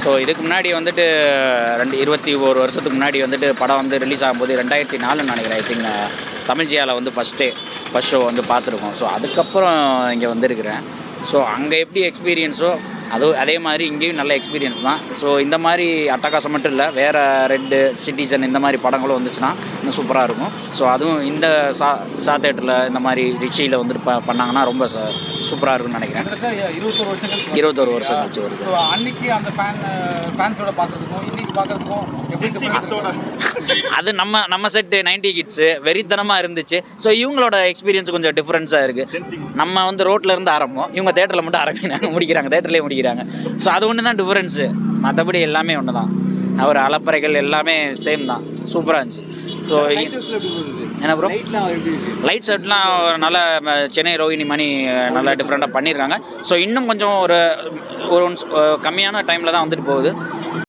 So இதுக்கு முன்னாடி வந்துட்டு 21 வருஷத்துக்கு முன்னாடி வந்துட்டு படம் வந்து ரிலீஸ் ஆகும்போது 2004 நினைக்கிறேன். ஐ திங்க் தமிழ் ஜியாவில் வந்து ஃபஸ்ட் ஷோ வந்து பார்த்துருக்கோம். ஸோ அதுக்கப்புறம் இங்கே வந்திருக்கிறேன். ஸோ அங்கே எப்படி எக்ஸ்பீரியன்ஸோ அதே மாதிரி இங்கேயும் நல்ல எக்ஸ்பீரியன்ஸ் தான். ஸோ இந்த மாதிரி அட்டகாசம் மட்டும் இல்லை, வேறு ரெட்டு சிட்டிசன் இந்த மாதிரி படங்களும் வந்துச்சுன்னா இன்னும் சூப்பராக இருக்கும். ஸோ அதுவும் இந்த சா தேட்டரில் இந்த மாதிரி ரிச்சியில் வந்துட்டு பண்ணாங்கன்னா ரொம்ப சூப்பராக இருக்கும்னு நினைக்கிறேன். 21 வருஷம் கழிச்சு வருது. ஸோ அன்னைக்கு அந்த ஃபேன்ஸோட பார்க்குறதுக்கும் இன்னைக்கு பார்க்குறதுக்கும் அது நம்ம செட்டு 90 கிட்ஸு வெறித்தனமாக இருந்துச்சு. ஸோ இவங்களோட எக்ஸ்பீரியன்ஸ் கொஞ்சம் டிஃப்ரென்ஸாக இருக்குது. நம்ம வந்து ரோட்டில் இருந்து ஆரம்பம், இவங்க தேட்டரில் மட்டும் ஆரம்பிக்கிறாங்க, முடிக்கிறாங்க, தேட்டர்லேயே முடிக்கிறாங்க. ஸோ அது ஒன்று தான் டிஃப்ரென்ஸு, மற்றபடி எல்லாமே ஒன்று தான். அவர் அலப்பறைகள் எல்லாமே சேம் தான், சூப்பராக இருந்துச்சு. ஸோ என்ன ப்ரோ, லைட் செட்லாம் நல்லா சென்னை ரோஹிணி மணி நல்லா டிஃப்ரெண்ட்டாக பண்ணியிருக்காங்க. ஸோ இன்னும் கொஞ்சம் ஒரு கம்மியான டைமில் தான் வந்துட்டு போகுது.